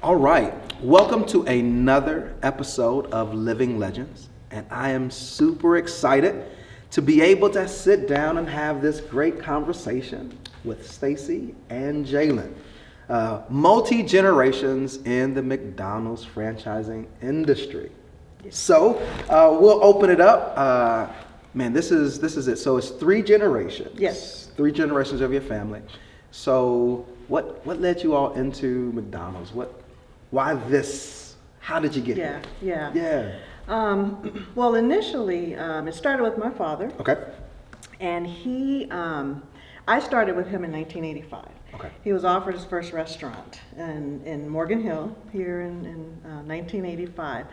All right, welcome to another episode of Living Legends, and I am super excited to be able to sit down and have this great conversation with Stacy and Jalen, multi-generations in the McDonald's franchising industry. So we'll open it up. Man, this is it. So it's three generations. Yes. Three generations of your family. So what led you all into McDonald's? Why this? How did you get here? Yeah. Well, initially, it started with my father. Okay. And I started with him in 1985. Okay. He was offered his first restaurant in Morgan Hill here in 1985.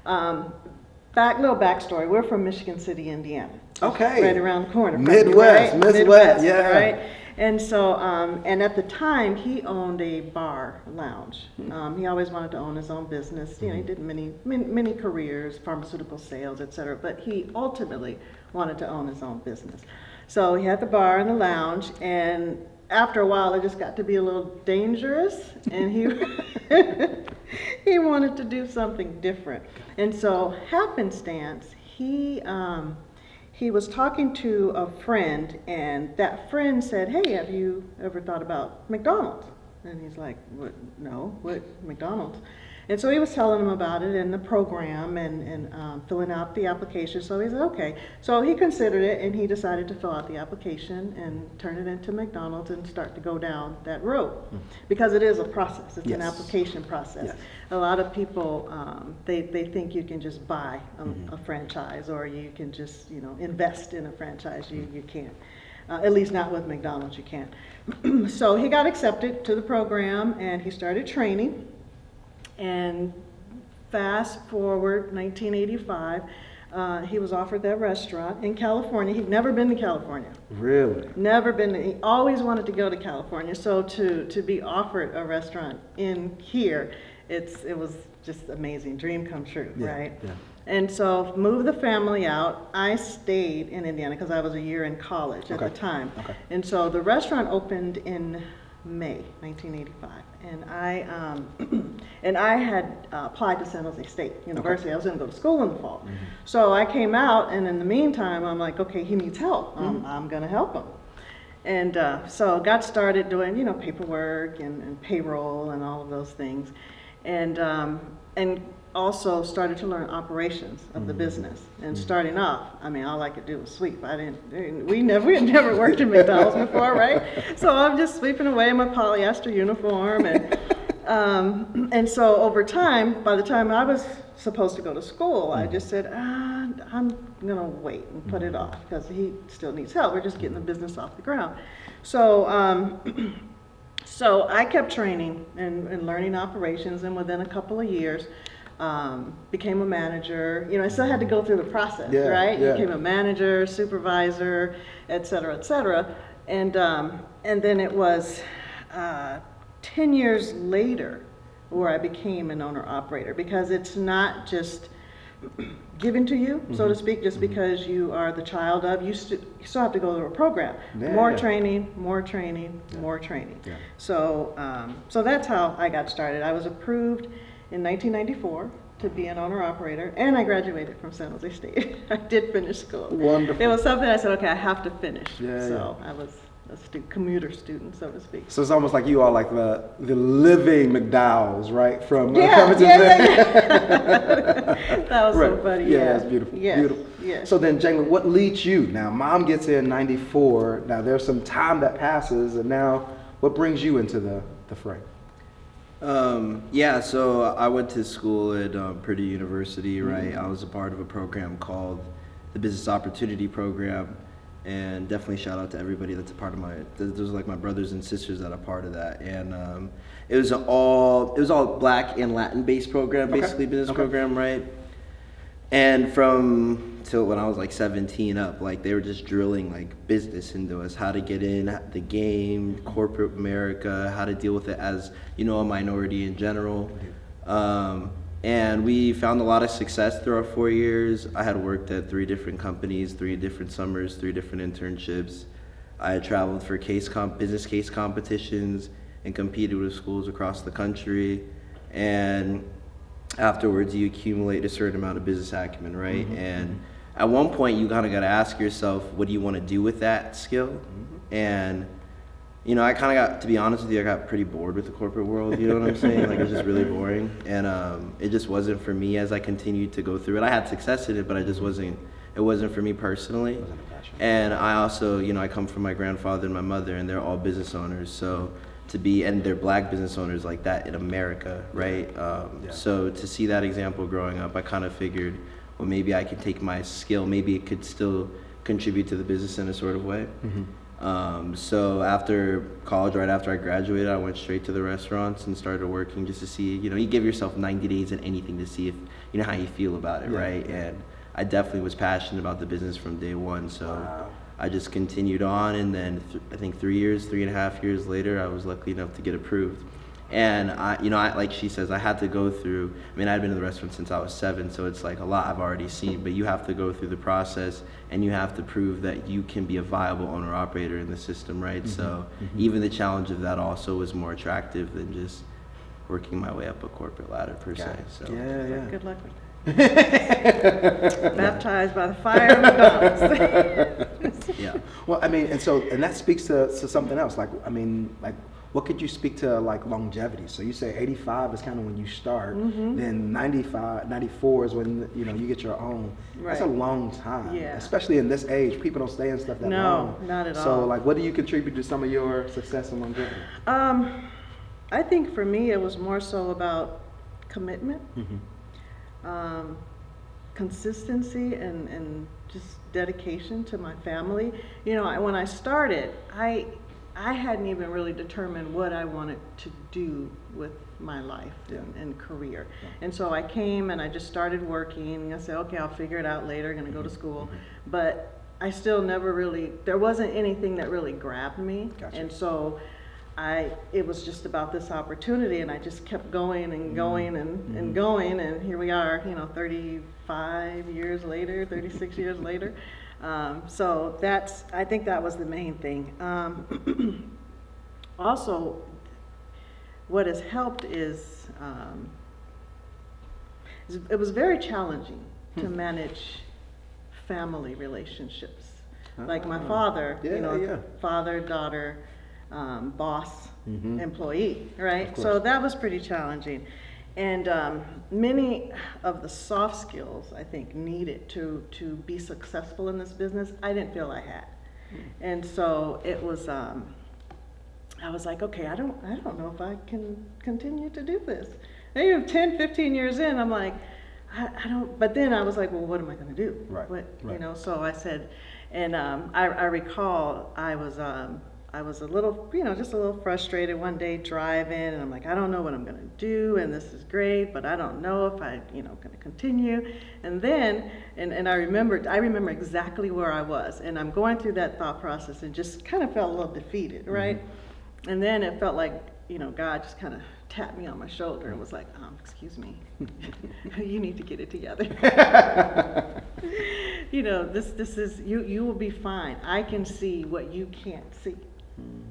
Little backstory, we're from Michigan City, Indiana. Okay. Right around the corner. Midwest, yeah. Right? And so, and at the time, he owned a bar lounge. He always wanted to own his own business. You know, he did many careers, pharmaceutical sales, etc. But he ultimately wanted to own his own business. So he had the bar and the lounge, and after a while, it just got to be a little dangerous, and he he wanted to do something different. And so, happenstance, he was talking to a friend, and that friend said, "Hey, have you ever thought about McDonald's?" And he's like, "What? No, what McDonald's?" And so he was telling him about it and the program and filling out the application. So he said, okay. So he considered it, and he decided to fill out the application and turn it into McDonald's and start to go down that road. Because it is a process. It's an application process. Yes. A lot of people, they think you can just buy a franchise, or you can just invest in a franchise. You can't. At least not with McDonald's, you can't. So he got accepted to the program, and he started training. And fast forward 1985, he was offered that restaurant in California. He'd never been to California. Really? Never been. He always wanted to go to California. So to be offered a restaurant in here, it was just amazing, dream come true, right? Yeah. And so moved the family out. I stayed in Indiana because I was a year in college at the time. Okay. And so the restaurant opened in May 1985, and I had applied to San Jose State University. I was going to go to school in the fall. So I came out, and in the meantime, I'm like, okay, he needs help. I'm going to help him. And so got started doing paperwork and payroll and all of those things, and also started to learn operations of the business. And starting off, I mean, all I could do was sweep. We had never worked in McDonald's before, right? So I'm just sweeping away in my polyester uniform, and so over time, by the time I was supposed to go to school, I just said, I'm gonna wait and put it off because he still needs help. We're just getting the business off the ground. So so I kept training and learning operations, and within a couple of years, became a manager. I still had to go through the process, right? Yeah. Became a manager, supervisor, et cetera, et cetera. And then it was 10 years later where I became an owner-operator, because it's not just given to you, so to speak, just because you are the child of. You still have to go through a program. More training. Yeah. So that's how I got started. I was approved in 1994 to be an owner-operator, and I graduated from San Jose State. I did finish school. Wonderful. It was something I said, okay, I have to finish. Yeah. I was a commuter student, so to speak. So it's almost like you are like the living McDowell's, right? From coming to That was right. So funny. Yeah, that's beautiful. Yes. Beautiful. Yes. So then, Jalen, what leads you? Now, Mom gets in 94. Now, there's some time that passes, and now what brings you into the fray? So I went to school at Purdue University, right? I was a part of a program called the Business Opportunity Program, and definitely shout out to everybody that's a part of those are like my brothers and sisters that are part of that. And it was all Black and Latin based program, basically business program, right? And from till when I was like 17 up, like they were just drilling like business into us, how to get in the game, corporate America, how to deal with it as, a minority in general. And we found a lot of success through our 4 years. I had worked at 3 different companies, 3 different summers, 3 different internships. I had traveled for business case competitions and competed with schools across the country. and afterwards you accumulate a certain amount of business acumen, right? And at one point you kind of got to ask yourself, what do you want to do with that skill? And you know, I kind of got, to be honest with you, I got pretty bored with the corporate world, you know what I'm saying? Like, it's just really boring, and it just wasn't for me as I continued to go through it. I had success in it, but it wasn't for me personally. And I also, you know, I come from my grandfather and my mother, and they're all business owners, so and they're black business owners like that in America, right? So to see that example growing up, I kind of figured, well, maybe I could take my skill, maybe it could still contribute to the business in a sort of way. So after college, right after I graduated, I went straight to the restaurants and started working just to see, you know, you give yourself 90 days in anything to see if, you know, how you feel about it, right? And I definitely was passionate about the business from day one, so I just continued on, and then I think 3.5 years later, I was lucky enough to get approved. And like she says, I had to go through, I mean, I'd been in the restaurant since I was 7, so it's like a lot I've already seen, but you have to go through the process, and you have to prove that you can be a viable owner-operator in the system, right? So even the challenge of that also was more attractive than just working my way up a corporate ladder per se. So Yeah. Good luck with that. Baptized by the fire of McDonald's. Yeah. Well, I mean, and that speaks to something else. Like, I mean, like, what could you speak to, like, longevity? So you say 85 is kind of when you start, then 95, 94 is when, you know, you get your own. That's a Right. long time. Yeah. Especially in this age, people don't stay in stuff that long. No, not at all. So, like, what do you contribute to some of your success and longevity? I think for me, it was more so about commitment, consistency, and just dedication to my family. You know, when I started, I hadn't even really determined what I wanted to do with my life and career. And so I came and I just started working. I said, okay, I'll figure it out later, going to go to school. But I still never really, there wasn't anything that really grabbed me. Gotcha. And so it was just about this opportunity, and I just kept going and going and going, and here we are, you know, 35 years later, 36 years later. So I think that was the main thing. Also, what has helped is, it was very challenging to manage family relationships. Like my father, father, daughter, boss, employee, right? So that was pretty challenging. And many of the soft skills I think needed to be successful in this business, I didn't feel I had. And so it was, I was like, okay, I don't know if I can continue to do this. Now you have 10, 15 years in, I'm like, I don't, but then I was like, well, what am I gonna do? Right. You know, so I said, and I recall I was a little, you know, just a little frustrated one day driving, and I'm like, I don't know what I'm gonna do, and this is great, but I don't know if I, you know, gonna continue. And then, and I remember exactly where I was, and I'm going through that thought process and just kind of felt a little defeated, right? And then it felt like, you know, God just kind of tapped me on my shoulder and was like, excuse me, you need to get it together. You know, this is, you will be fine. I can see what you can't see.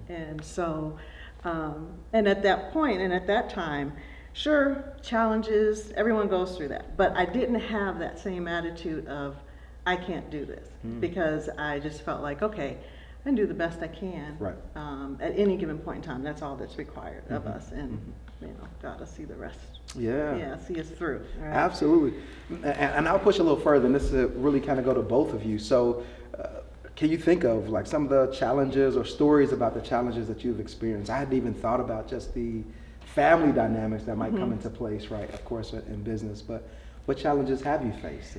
And so, and at that point and at that time, sure, challenges, everyone goes through that. But I didn't have that same attitude of, I can't do this, because I just felt like, okay, I can do the best I can at any given point in time. That's all that's required of us. And, you know, God will see the rest. Yeah, see us through. Right? Absolutely. And I'll push a little further, and this is really kind of go to both of you. So, can you think of like some of the challenges or stories about the challenges that you've experienced? I hadn't even thought about just the family dynamics that might come into place, right? Of course, in business, but what challenges have you faced?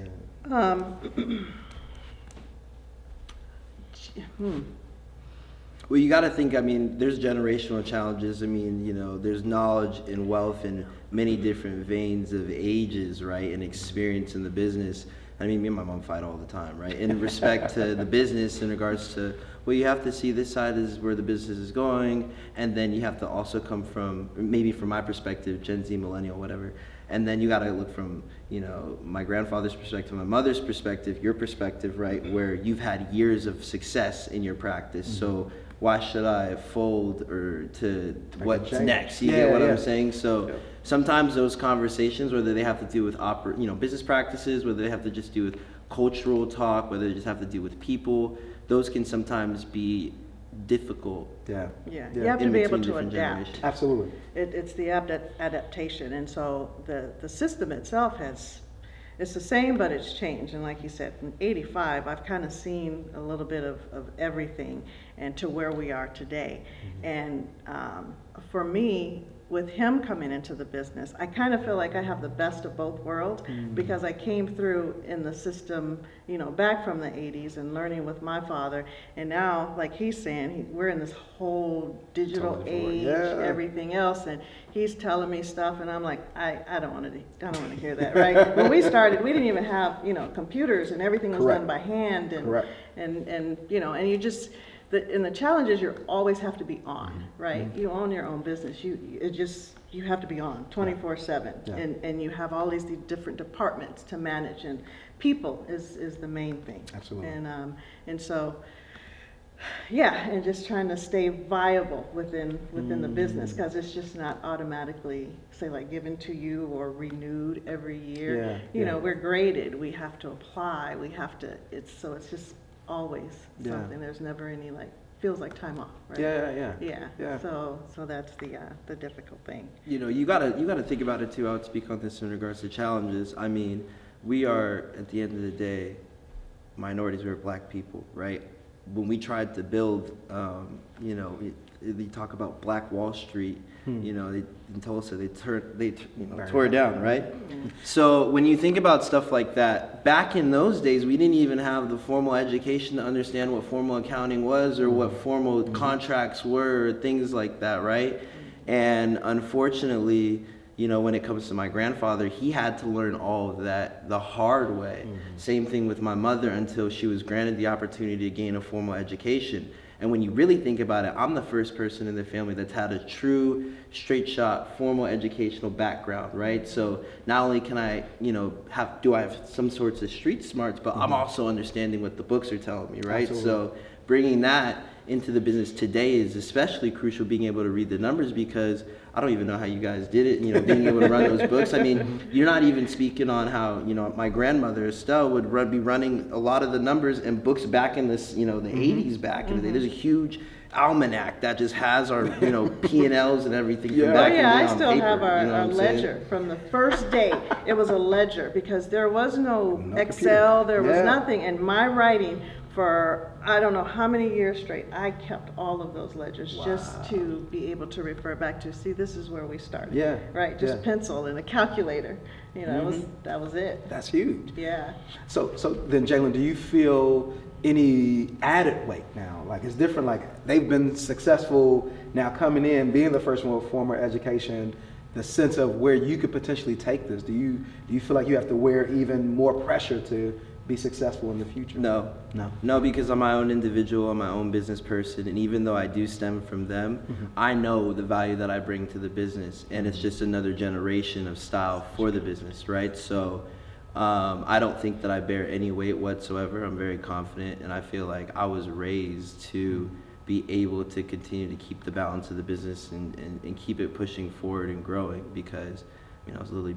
Well, you got to think, I mean, there's generational challenges. I mean, you know, there's knowledge and wealth in many different veins of ages, right, and experience in the business. I mean, me and my mom fight all the time, right? In respect to the business, in regards to, well, you have to see this side is where the business is going, and then you have to also come from, maybe from my perspective, Gen Z, millennial, whatever, And then you got to look from, my grandfather's perspective, my mother's perspective, your perspective, right, where you've had years of success in your practice. So why should I fold or to what's next? You get what I'm saying? So sometimes those conversations, whether they have to do with business practices, whether they have to just do with cultural talk, whether they just have to do with people, those can sometimes be difficult. Yeah. You have to be able to adapt. Absolutely. It's the adaptation, and so the system itself it's the same, but it's changed. And like you said, from '85, I've kind of seen a little bit of everything, and to where we are today. And for me, with him coming into the business, I kind of feel like I have the best of both worlds, because I came through in the system, back from the '80s and learning with my father. And now, like he's saying, we're in this whole digital age, everything else, and he's telling me stuff, and I'm like, I don't want to hear that, right? When we started, we didn't even have, computers, and everything was done by hand, and you just. And the challenge is you always have to be on, right? You own your own business. You have to be on 24/7, and you have all these different departments to manage, and people is the main thing. Absolutely. And so, and just trying to stay viable within the business, because it's just not automatically, say, like given to you or renewed every year. We're graded. We have to apply. We have to. It's just always something. There's never any feels like time off, right? Yeah. So that's the difficult thing. You gotta think about it too. I would speak on this in regards to challenges. I mean, we are, at the end of the day, minorities. We're Black people, right? When we tried to build, they talk about Black Wall Street. In Tulsa, they tore it down, right? So when you think about stuff like that, back in those days, we didn't even have the formal education to understand what formal accounting was, or what formal contracts were, things like that, right? And unfortunately, when it comes to my grandfather, he had to learn all of that the hard way. Same thing with my mother, until she was granted the opportunity to gain a formal education. And when you really think about it, I'm the first person in the family that's had a true, straight shot, formal educational background, right? So not only can I, do I have some sorts of street smarts, but I'm also understanding what the books are telling me, right? Absolutely. So bringing that into the business today is especially crucial, being able to read the numbers, because I don't even know how you guys did it, being able to run those books. I mean, you're not even speaking on how, my grandmother, Estelle, would be running a lot of the numbers and books back in this, the 80s back in the day. There's a huge almanac that just has our, P&Ls and everything from back in the day on paper. I still have our ledger from the first day. It was a ledger, because there was no Excel, there was nothing, and my writing for I don't know how many years straight, I kept all of those ledgers just to be able to refer back to, see, this is where we started. Right, just pencil and a calculator. That was it. That's huge. Yeah. So then, Jalen, do you feel any added weight now? Like, it's different, like they've been successful now coming in, being the first one with formal education, the sense of where you could potentially take this. Do you feel like you have to wear even more pressure to be successful in the future? No, because I'm my own individual, I'm my own business person, and even though I do stem from them, I know the value that I bring to the business, and it's just another generation of style for the business, right? So I don't think that I bear any weight whatsoever. I'm very confident, and I feel like I was raised to be able to continue to keep the balance of the business and keep it pushing forward and growing, because I was literally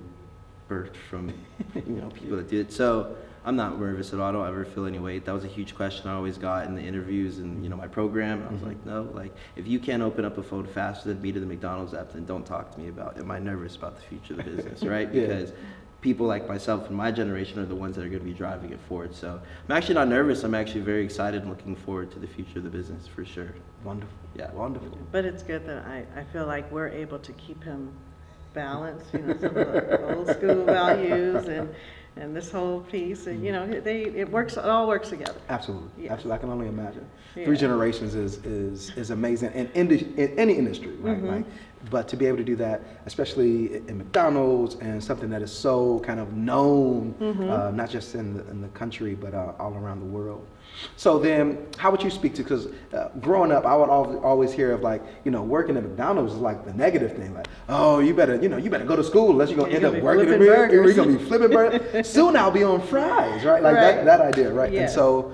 birthed from people that did it. So I'm not nervous at all. I don't ever feel any weight. That was a huge question I always got in the interviews and my program. I was like, no, if you can't open up a phone faster than me to the McDonald's app, then don't talk to me about, am I nervous about the future of the business, right? Because people like myself and my generation are the ones that are going to be driving it forward. So I'm actually not nervous. I'm actually very excited and looking forward to the future of the business, for sure. Wonderful. Yeah. Wonderful. But it's good that I feel like we're able to keep him balanced, some of the old school values and this whole piece, and it all works together. Absolutely. Absolutely. I can only imagine. 3 generations is amazing in any industry, right? Like But to be able to do that, especially in McDonald's and something that is so kind of known, not just in the country, but all around the world. So then, how would you speak to, because growing up, I would always hear of like, working at McDonald's is like the negative thing. Like, oh, you better go to school unless you're going to end up working at burgers. You're going to be flipping burgers. Soon I'll be on fries, right? Like that idea, right? Yes. And so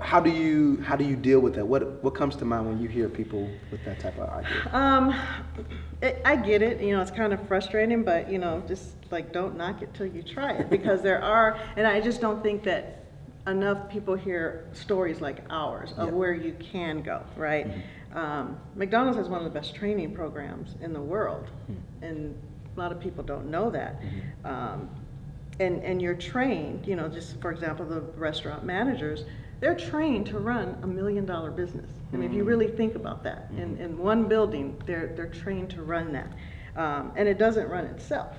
how do you deal with that? What comes to mind when you hear people with that type of idea? I get it. It's kind of frustrating, but just like don't knock it till you try it, because there are, and I just don't think that enough people hear stories like ours of where you can go, right? McDonald's has one of the best training programs in the world, and a lot of people don't know that. And you're trained, just for example, the restaurant managers, they're trained to run $1 million business. I mean, if you really think about that, in one building, they're trained to run that, and it doesn't run itself.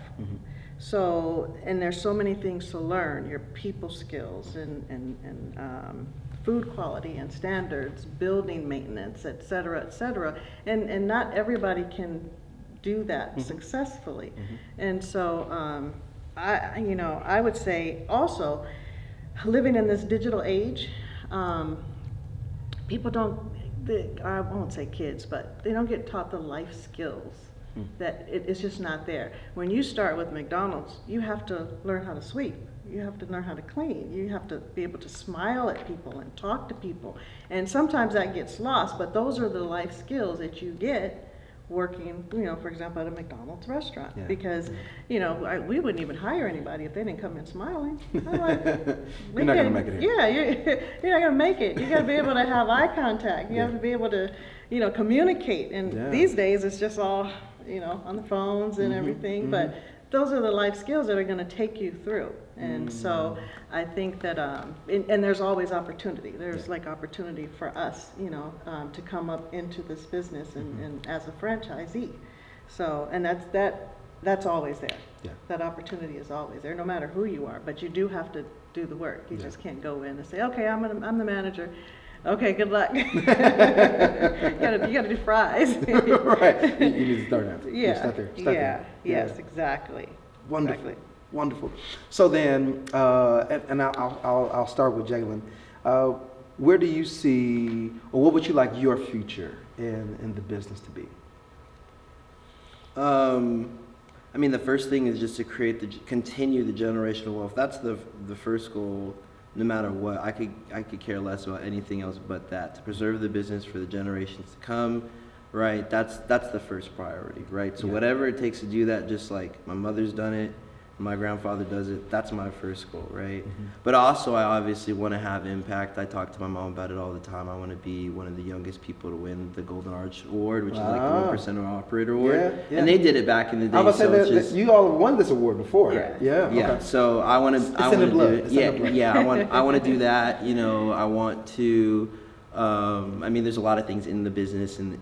So, and there's so many things to learn: your people skills and food quality and standards, building maintenance, et cetera, and not everybody can do that successfully. And so, I would say also, living in this digital age, people don't, I won't say kids, but they don't get taught the life skills. That it's just not there. When you start with McDonald's, you have to learn how to sweep. You have to learn how to clean. You have to be able to smile at people and talk to people. And sometimes that gets lost, but those are the life skills that you get working, for example, at a McDonald's restaurant. Yeah. Because, we wouldn't even hire anybody if they didn't come in smiling. I'm like, you're not going to make it here. Yeah, you're not going to make it. You got to be able to have eye contact. You have to be able to, communicate. And these days it's just all, on the phones and everything. But those are the life skills that are going to take you through. And so I think that, and there's always opportunity. There's like opportunity for us, to come up into this business and as a franchisee. So, and that's always there. Yeah. That opportunity is always there, no matter who you are. But you do have to do the work. You just can't go in and say, okay, I'm the manager. Okay, good luck. you gotta do fries. Right. You need to start now. Yeah. Start there. Yes, exactly. Wonderful. Exactly. Wonderful. So then, and I'll start with Jalen. Where do you see, or what would you like your future in the business to be? I mean, the first thing is just to continue the generational wealth. That's the first goal. No matter what, I could care less about anything else but that. To preserve the business for the generations to come, right? That's the first priority, right? So whatever it takes to do that, just like my mother's done it, my grandfather does it, that's my first goal, right? But also, I obviously want to have impact. I talk to my mom about it all the time. I want to be one of the youngest people to win the Golden Arch Award, which is like the 1% Operator Award. Yeah. And they did it back in the day. I was saying that you all won this award before. Yeah. Okay. So I want to. It's in the blood. I want to do that. I want to. I mean, there's a lot of things in the business and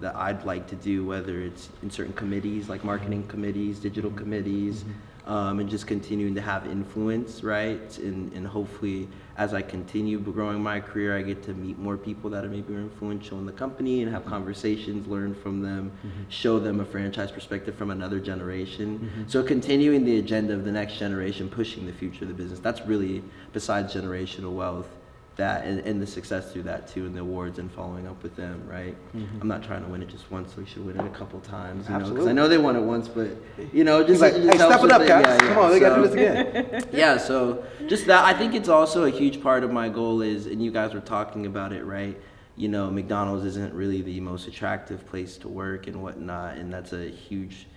that I'd like to do, whether it's in certain committees like marketing committees, digital committees, and just continuing to have influence, right? And hopefully, as I continue growing my career, I get to meet more people that are maybe influential in the company and have conversations, learn from them, show them a franchise perspective from another generation. So continuing the agenda of the next generation, pushing the future of the business, that's really, besides generational wealth, that and the success through that too, and the awards and following up with them, right? I'm not trying to win it just once, so we should win it a couple times, because I know they won it once, but just like, hey, step it up, guys. Come on, they got to do this again. So just that, I think it's also a huge part of my goal is, and you guys were talking about it, right? McDonald's isn't really the most attractive place to work and whatnot, and that's a huge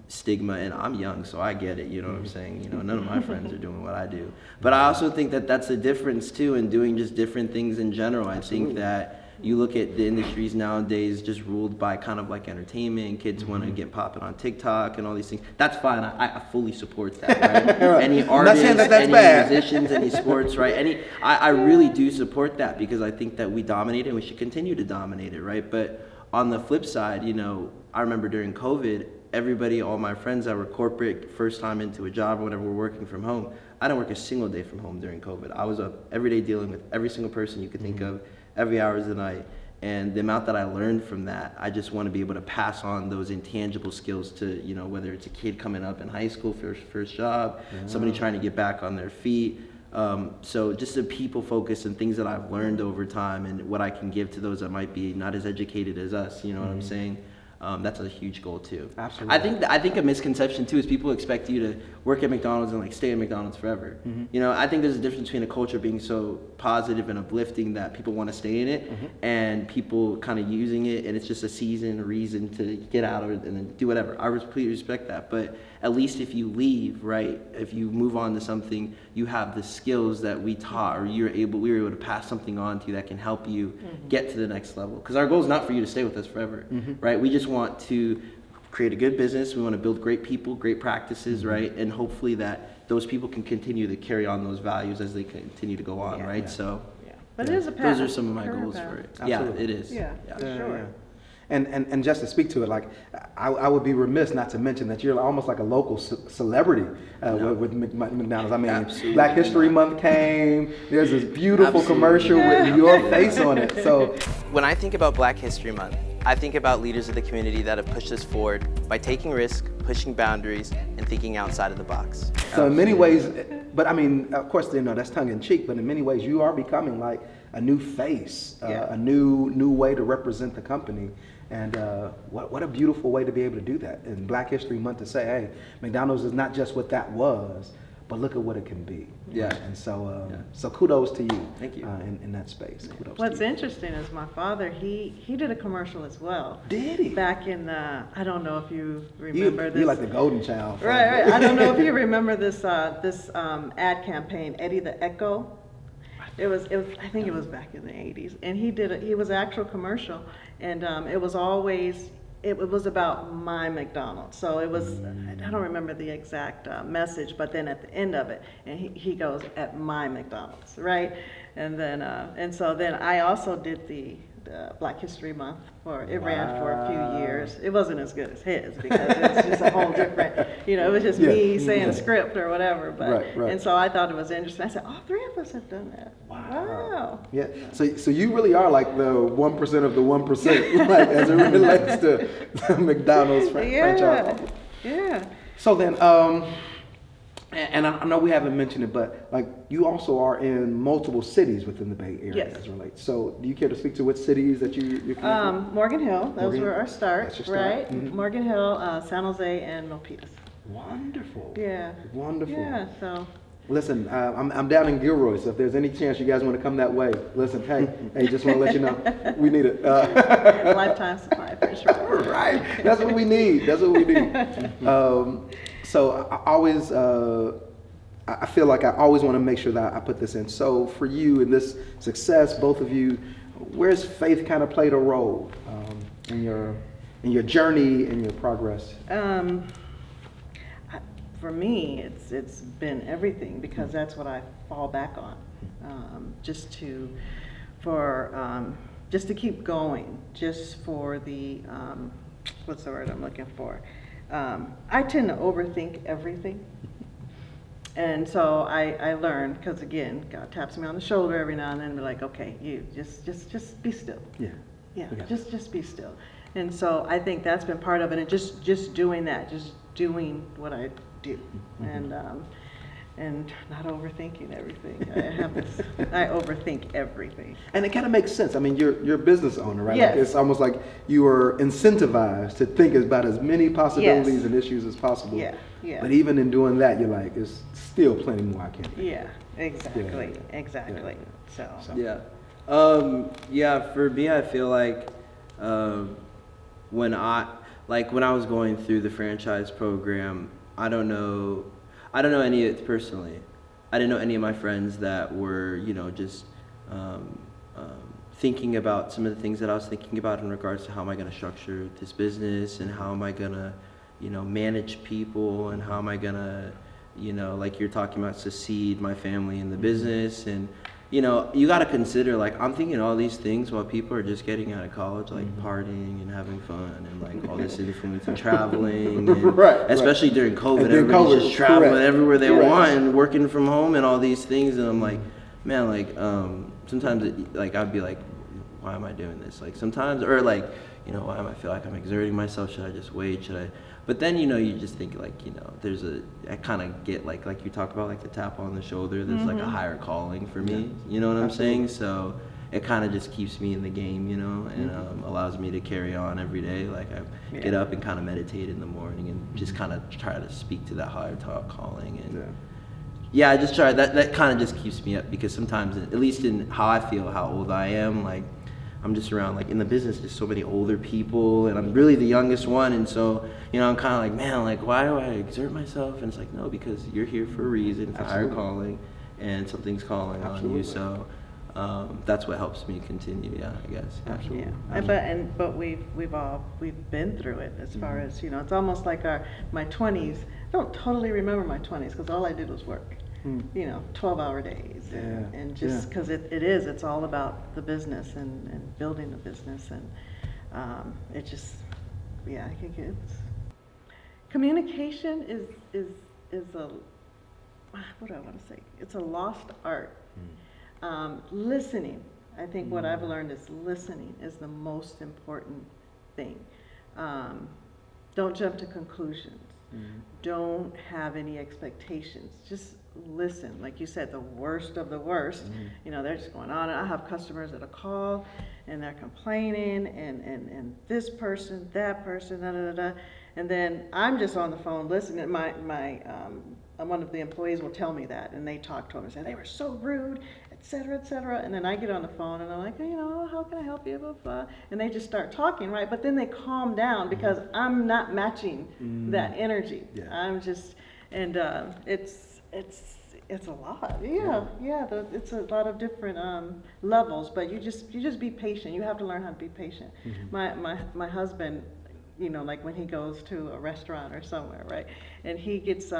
stigma, and I'm young, so I get it, you know what I'm saying? None of my friends are doing what I do. But I also think that that's a difference too in doing just different things in general. I think that you look at the industries nowadays just ruled by kind of like entertainment. Kids want to get popping on TikTok and all these things. That's fine. I fully support that, right? Right. Any artists, any bad. musicians, any sports, right? I really do support that, because I think that we dominate it and we should continue to dominate it, right? But on the flip side, I remember during COVID, everybody, all my friends that were corporate, first time into a job or whatever, were working from home. I didn't work a single day from home during COVID. I was up every day dealing with every single person you could think of, every hour of the night. And the amount that I learned from that, I just want to be able to pass on those intangible skills to, you know, whether it's a kid coming up in high school for first job, somebody trying to get back on their feet. So just the people focus and things that I've learned over time and what I can give to those that might be not as educated as us, you know what I'm saying? That's a huge goal too. Absolutely. I think a misconception too is people expect you to work at McDonald's and like stay at McDonald's forever. You know, I think there's a difference between a culture being so positive and uplifting that people want to stay in it, and people kind of using it and it's just a season, a reason to get out of it and then do whatever. I completely respect that, but at least if you leave, right, if you move on to something, you have the skills that we taught, or we were able to pass something on to you that can help you get to the next level. Because our goal is not for you to stay with us forever, right? We just want to create a good business. We want to build great people, great practices, right? And hopefully that those people can continue to carry on those values as they continue to go on, right? So, But it is a path. those are some of my goals for it. Absolutely. Yeah, it is. Yeah, for sure. And just to speak to it, like I would be remiss not to mention that you're almost like a local celebrity with McDonald's. I mean, Absolutely. Black History Month came. There's this beautiful commercial with your face on it. So when I think about Black History Month, I think about leaders of the community that have pushed us forward by taking risks, pushing boundaries, and thinking outside of the box. So in many ways, but I mean, of course, you know, that's tongue in cheek, but in many ways you are becoming like a new face, a new way to represent the company. And what a beautiful way to be able to do that in Black History Month, to say, hey, McDonald's is not just what that was, but look at what it can be. Yeah. Right? And so so kudos to you. Thank you. In that space. Kudos What's to you. interesting is my father, he did a commercial as well. Did he? Back in the, I don't know if you remember this. You're like the golden child. Right. I don't know if you remember this ad campaign, Eddie the Echo. It was I think it was back in the 80s, and he was an actual commercial, and it was about my McDonald's. So it was, I don't remember the exact message, but then at the end of it, and he goes, at my McDonald's, right? And then and so then I also did the Black History Month it ran for a few years. It wasn't as good as his because it's just a whole different, you know, it was just me saying a script or whatever. But Right. and so I thought it was interesting. I said, all three of us have done that. Wow. Yeah. So you really are like the 1% of the 1%, like as it relates to McDonald's franchise. Yeah. So then, and I know we haven't mentioned it, but like you also are in multiple cities within the Bay Area Yes. as it relates. So do you care to speak to what cities that you're connected with? Morgan Hill, those Morgan were Hill. our start, That's your start. right? Mhm. Morgan Hill, San Jose, and Milpitas. Wonderful. Yeah. Wonderful. Yeah, so. Listen, I'm down in Gilroy, so if there's any chance you guys want to come that way, listen, hey, just want to let you know, we need it. Lifetime supply for sure. Right, that's what we need. So I always, I feel like I always want to make sure that I put this in. So for you in this success, both of you, where's faith kind of played a role in your journey and your progress? For me, it's been everything because that's what I fall back on, just to keep going, just for the what's the word I'm looking for? I tend to overthink everything, and so I learned because again, God taps me on the shoulder every now and then, and be like, okay, you just be still. Yeah, just be still. And so I think that's been part of it, and just doing that, just doing what I do, and not overthinking everything. I overthink everything. And it kind of makes sense. I mean, you're a business owner, right? Yes. Like it's almost like you are incentivized to think about as many possibilities Yes. and issues as possible. Yeah. But even in doing that, you're like, there's still plenty more I can do. Yeah, exactly. Yeah. So. Yeah, for me, I feel like when I was going through the franchise program, I don't know any of it personally. I didn't know any of my friends that were, you know, just thinking about some of the things that I was thinking about in regards to how am I going to structure this business and how am I going to, you know, manage people and how am I going to, you know, like you're talking about, succeed my family in the business. And you know, you got to consider, like, I'm thinking all these things while people are just getting out of college, like partying and having fun and like all this influence and traveling. And Right. Especially during COVID, And during everybody's COVID, just traveling correct. everywhere they Correct. want and working from home and all these things. And I'm like, man, like, sometimes I'd be like, why am I doing this? Like sometimes, or like, you know, why am I feel like I'm exerting myself? Should I just wait? Should I? But then, you know, you just think like, you know, I kind of get like you talked about, like the tap on the shoulder. There's like a higher calling for me. You know what I'm saying? So it kind of just keeps me in the game, you know, and allows me to carry on every day. Like I get up and kind of meditate in the morning and just kind of try to speak to that higher calling. And I just try that kind of just keeps me up, because sometimes, at least in how I feel, how old I am, like I'm just around, like in the business, there's so many older people, and I'm really the youngest one, and so, you know, I'm kind of like, man, like why do I exert myself? And it's like, no, because you're here for a reason. It's a higher calling, and something's calling on you. So that's what helps me continue. Yeah, I guess. Absolutely. Yeah. But we've been through it, as far as, you know, it's almost like my 20s. I don't totally remember my 20s because all I did was work. You know, 12-hour days, and just because it's all about the business and building the business, and it just, I think communication is a, what do I want to say? It's a lost art. Listening, I think what I've learned is listening is the most important thing. Don't jump to conclusions. Don't have any expectations. Just listen. Like you said, the worst of the worst. You know, they're just going on. I have customers that'll call and they're complaining, and this person, that person, da da da. And then I'm just on the phone listening. One of the employees will tell me that, and they talk to them and say they were so rude, et cetera, et cetera. And then I get on the phone and I'm like, you know, how can I help you? Blah, blah. And they just start talking, right? But then they calm down because I'm not matching that energy. I'm just, and it's a lot. It's a lot of different levels. But you just be patient. You have to learn how to be patient. My husband, you know, like when he goes to a restaurant or somewhere, right, and he gets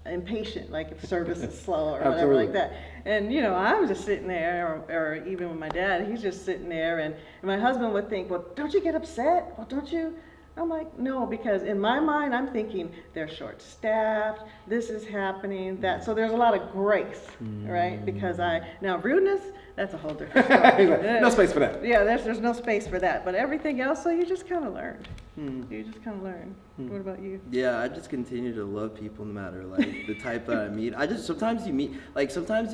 impatient, like if service is slow or whatever like that. And, you know, I'm just sitting there, or even with my dad, he's just sitting there, and my husband would think, well, don't you get upset? Well, don't you? I'm like, no, because in my mind, I'm thinking they're short-staffed, this is happening, that. So there's a lot of grace, right? Because now rudeness, that's a whole different story. No space for that. Yeah, there's no space for that. But everything else, so you just kind of learn. You just kind of learn. What about you? Yeah, I just continue to love people no matter like the type that I meet. Sometimes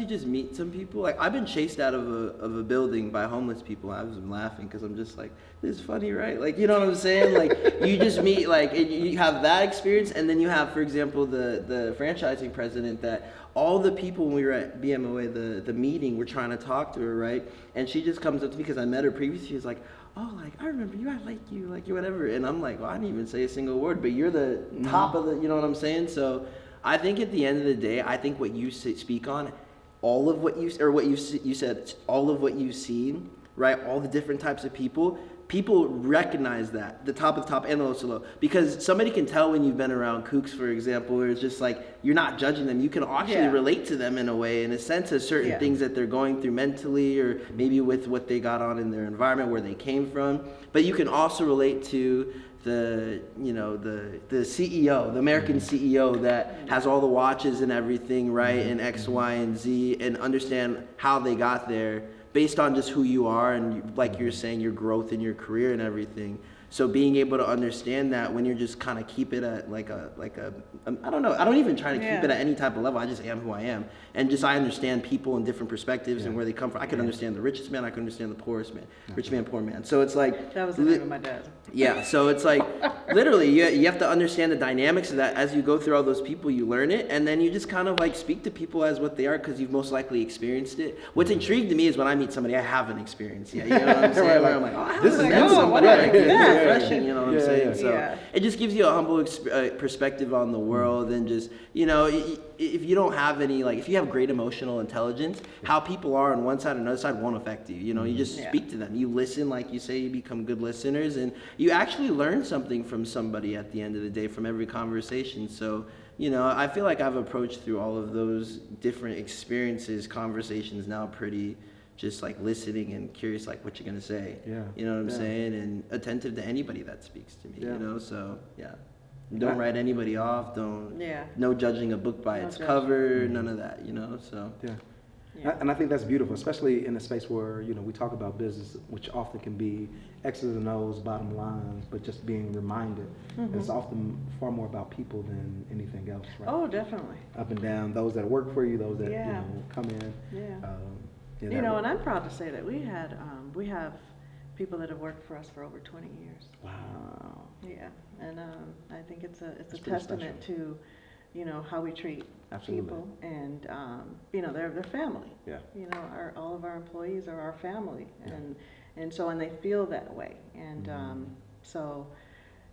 you just meet some people. Like I've been chased out of a building by homeless people. I was laughing because I'm just like, this is funny, right? Like, you know what I'm saying? Like you just meet, like, and you have that experience, and then you have, for example, the franchising president that all the people when we were at BMOA, the meeting, we're trying to talk to her, right? And she just comes up to me because I met her previously. She was like, oh, like, I remember you, I like you, whatever. And I'm like, well, I didn't even say a single word, but you're the top of the, you know what I'm saying? So I think at the end of the day, I think what you speak on, all of what you said, all of what you've seen, right? All the different types of people recognize that, the top of the top and the low to low, because somebody can tell when you've been around kooks, for example, where it's just like, you're not judging them. You can actually relate to them in a way, in a sense of certain things that they're going through mentally, or maybe with what they got on in their environment, where they came from. But you can also relate to the CEO, the American CEO that has all the watches and everything, right, and X, Y, and Z, and understand how they got there, based on just who you are and, like you're saying, your growth in your career and everything. So being able to understand that when you're just kind of keep it at like a I don't know, I don't even try to keep it at any type of level. I just am who I am, and just I understand people in different perspectives and where they come from. I can understand the richest man, I can understand the poorest man, rich man, poor man. So it's like, that was the name of my dad. Yeah, so it's like literally you have to understand the dynamics of that. As you go through all those people, you learn it, and then you just kind of like speak to people as what they are, because you've most likely experienced it. What's intrigued to me is when I meet somebody I haven't experienced yet. You know what I'm saying? Where I'm like, oh, I haven't met somebody like this. Refreshing, you know what I'm saying? So it just gives you a humble perspective on the world, and just, you know, if you don't have any, like, if you have great emotional intelligence, how people are on one side and another side won't affect you. You know, you just speak to them. You listen, like you say, you become good listeners, and you actually learn something from somebody at the end of the day from every conversation. So, you know, I feel like I've approached through all of those different experiences, conversations now pretty just like listening and curious, like what you're gonna say. You know what I'm saying? And attentive to anybody that speaks to me. You know, so don't write anybody off. No judging a book by its cover. None of that. You know. So Yeah. And I think that's beautiful, especially in a space where, we talk about business, which often can be X's and O's, bottom lines, but just being reminded. It's often far more about people than anything else, right? Oh, definitely. Up and down, those that work for you, those that, Yeah. come in. Yeah. Yeah, You know, and I'm proud to say that we have people that have worked for us for over 20 years. Wow. Yeah, and I think it's a pretty testament to, how we treat Absolutely. people, and they're family. Yeah. All of our employees are our family, Yeah. and so they feel that way, and so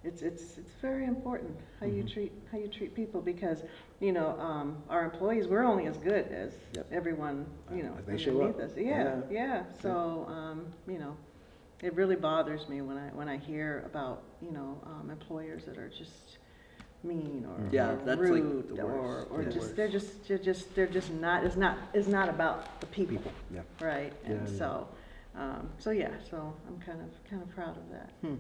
it's very important how you treat people, because our employees, we're only as good as Yep. everyone As they show underneath up. us. Yeah. So it really bothers me when I hear about employers that are just mean or, Yeah, or that's, like, rude, the worst. or The just worst. they're just not. It's not about the people, Yeah. right? And Yeah. so I'm kind of proud of that. Hmm.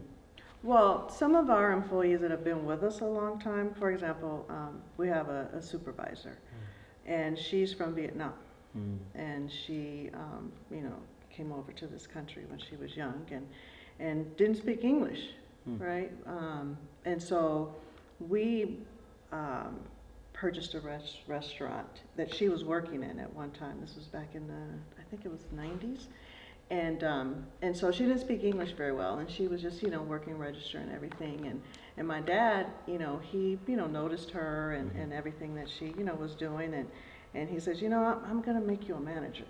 Well, some of our employees that have been with us a long time, for example, we have a supervisor, and she's from Vietnam, and she, came over to this country when she was young, and didn't speak English, right? And so we purchased a restaurant that she was working in at one time. This was back in I think it was the 90s. And so she didn't speak English very well, and she was just, working register and everything. And my dad, he, noticed her and everything that she, was doing. And he says, I'm going to make you a manager.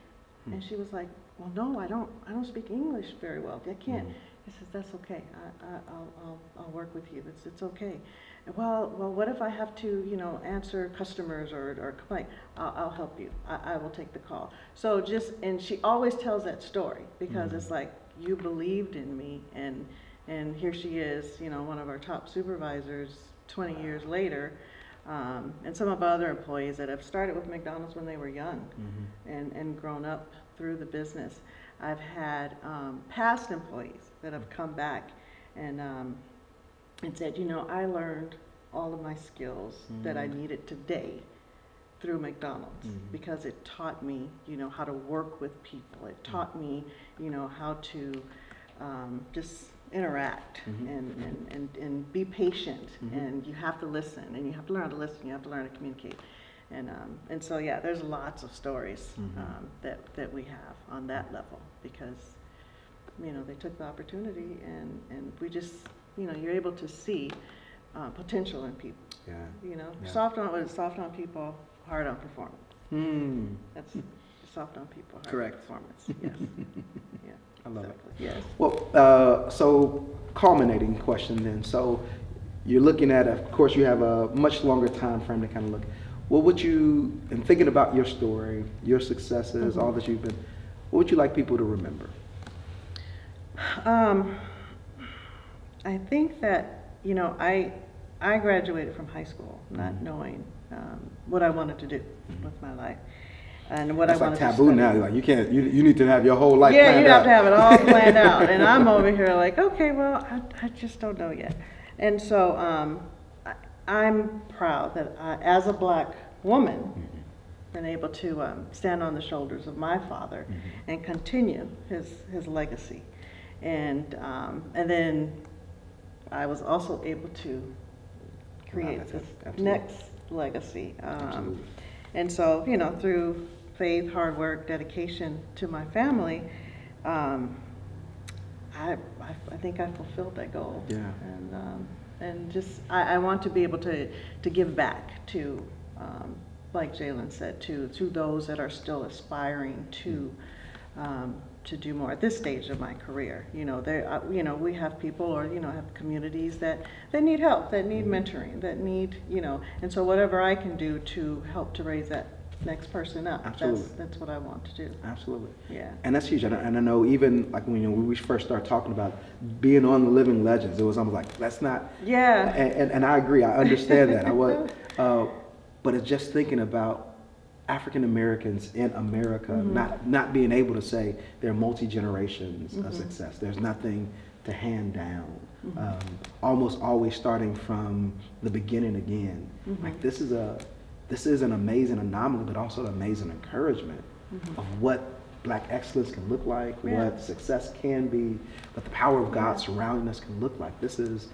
And she was like, well, no, I don't speak English very well. I can't. He says, that's okay. I'll work with you. It's okay. Well, what if I have to, answer customers or complain? I'll help you. I will take the call. So and she always tells that story, because it's like, you believed in me, and here she is, one of our top supervisors 20 years later. And some of our other employees that have started with McDonald's when they were young and grown up through the business. I've had past employees that have come back and said, I learned all of my skills that I needed today through McDonald's, because it taught me, how to work with people. It taught me, how to just interact and be patient, and you have to listen, and you have to learn to listen, you have to learn to communicate. And so, yeah, there's lots of stories that we have on that level, because, they took the opportunity, and we just, you're able to see potential in people. Yeah. Soft on people, hard on performance. That's soft on people, hard Correct. on performance. Yes. Yeah. I love Exactly. Yes. Well, so culminating question then. So you're looking at, of course, you have a much longer time frame to kind of look. What would you, in thinking about your story, your successes, all that you've been, what would you like people to remember? I think that, I graduated from high school not knowing what I wanted to do with my life. And what That's I like wanted taboo to now. study. Like you need to have your whole life Yeah, planned you have out. to have it all planned out. And I'm over here like, okay, well, I just don't know yet. And so I'm proud that I, as a black woman, been able to stand on the shoulders of my father and continue his legacy. And then I was also able to create that's this absolutely. next legacy. Absolutely. And so, through faith, hard work, dedication to my family, I think I fulfilled that goal. Yeah. And just I want to be able to give back to, like Jalen said, to those that are still aspiring to do more at this stage of my career. We have people, or have communities that need help, that need mentoring, that need, and so whatever I can do to help to raise that next person up, Absolutely. that's what I want to do. Absolutely. Yeah. And that's huge. And I know even like when we first started talking about being on the Living Legends, it was almost like, that's not. Yeah. And I agree. I understand that. But it's just thinking about African Americans in America not being able to say they're multi-generations of success. There's nothing to hand down. Almost always starting from the beginning again. Like this is a this is an amazing anomaly, but also an amazing encouragement of what Black excellence can look like, what success can be, what the power of God surrounding us can look like. This is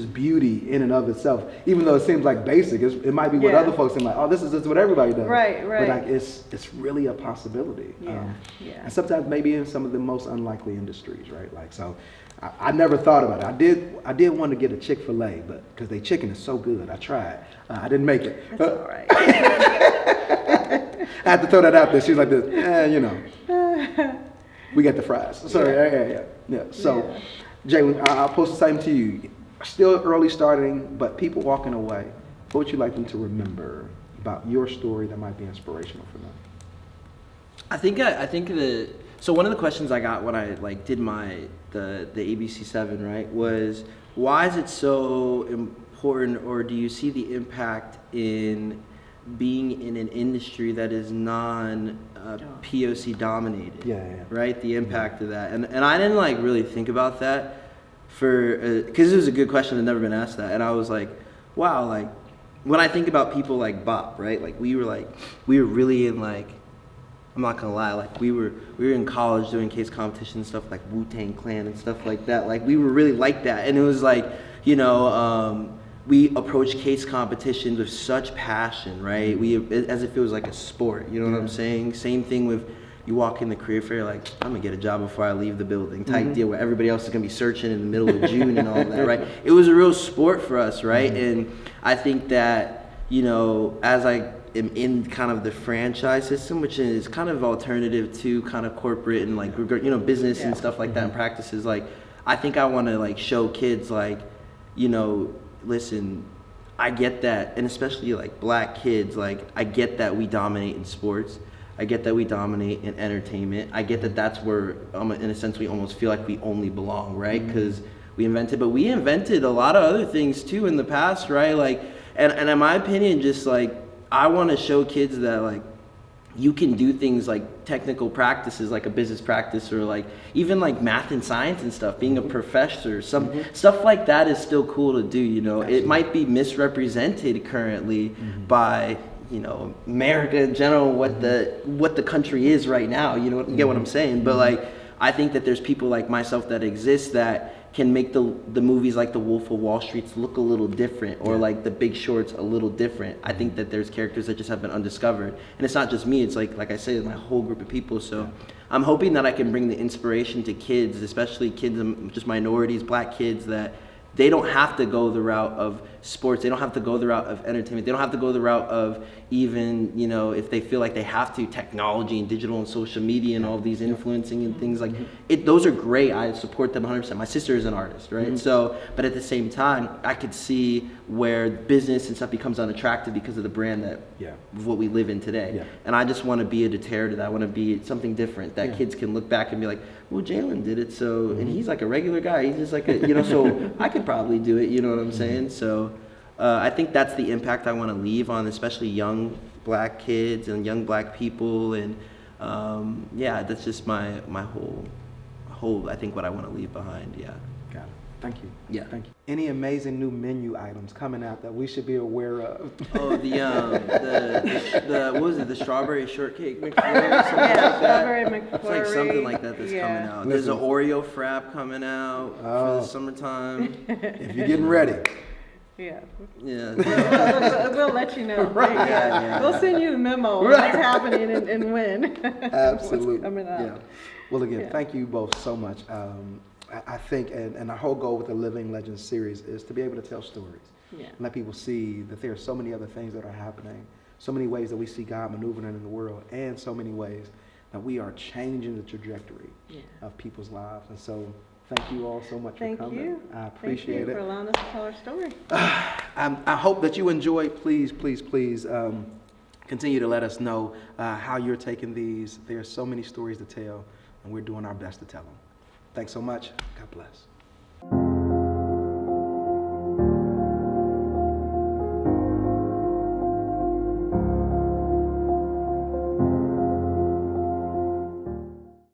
beauty in and of itself. Even though it seems like basic, it might be what other folks think like, oh, this is what everybody does. Right. But like it's really a possibility. And sometimes maybe in some of the most unlikely industries, right? Like so. I never thought about it. I did want to get a Chick-fil-A, but because their chicken is so good, I tried. I didn't make it. That's all right. I had to throw that out there. She was like this, you know, we got the fries. So yeah. So, Jalen, I'll post the same to you. Still early starting, but people walking away. What would you like them to remember about your story that might be inspirational for them? I think so one of the questions I got when I like did the ABC 7, right, was why is it so important, or do you see the impact in being in an industry that is POC dominated? Right, the impact of that, and I didn't like really think about that because it was a good question. I'd never been asked that, and I was like, wow, like when I think about people like Bop, right, like we were really in like, I'm not gonna lie, like we were in college doing case competition and stuff like Wu-Tang Clan and stuff like that. Like we were really like that, and it was like, you know, we approached case competitions with such passion, right? As if it was like a sport. You know what I'm saying? Same thing with you walk in the career fair, like I'm gonna get a job before I leave the building, type deal, where everybody else is gonna be searching in the middle of June and all of that, right? It was a real sport for us, right? And I think that, you know, as I am in kind of the franchise system, which is kind of alternative to kind of corporate and like, you know, business and stuff like that and practices, like I think I want to like show kids like, you know, listen, I get that, and especially like Black kids, like I get that we dominate in sports, I get that we dominate in entertainment, I get that that's where in a sense we almost feel like we only belong, right? Because we invented a lot of other things too in the past, right? Like and in my opinion, just like I want to show kids that like you can do things like technical practices, like a business practice, or like even like math and science and stuff, being a professor, stuff like that is still cool to do, you know. Absolutely. It might be misrepresented currently by, you know, America in general, what the country is right now, you know, get what I'm saying? But like I think that there's people like myself that exist that can make the movies like The Wolf of Wall Street look a little different, or like The Big Short's a little different. I think that there's characters that just have been undiscovered, and it's not just me. It's like I said, my whole group of people. So I'm hoping that I can bring the inspiration to kids, especially kids, just minorities, Black kids, that they don't have to go the route of sports. They don't have to go the route of entertainment. They don't have to go the route of even, you know, if they feel like they have to, technology and digital and social media and all of these influencing and things like it. Those are great. I support them 100%. My sister is an artist, right? So, but at the same time, I could see where business and stuff becomes unattractive because of the brand that of what we live in today. And I just want to be a deterrent to that. I want to be something different that kids can look back and be like, well, Jalen did it, so, and he's like a regular guy. He's just like a, you know, so I could probably do it. You know what I'm saying? So. I think that's the impact I want to leave on, especially young Black kids and young Black people, and that's just my whole. I think what I want to leave behind. Yeah. Got it. Thank you. Yeah. Thank you. Any amazing new menu items coming out that we should be aware of? Oh, the what was it? The strawberry shortcake McFlurry. Or something like strawberry that. McFlurry. It's like something like that that's coming out. There's an Oreo frap coming out for the summertime. If you're getting ready. Yeah. We'll let you know. Yeah. We'll send you the memo on what's happening and when. Absolutely. What's coming out. Yeah. Well, again, thank you both so much. I think, and our whole goal with the Living Legends series is to be able to tell stories. And let people see that there are so many other things that are happening, so many ways that we see God maneuvering in the world, and so many ways that we are changing the trajectory of people's lives. And so, thank you all so much for coming. Thank you. I appreciate it. Thank you for allowing us to tell our story. I hope that you enjoy. Please continue to let us know how you're taking these. There are so many stories to tell, and we're doing our best to tell them. Thanks so much. God bless.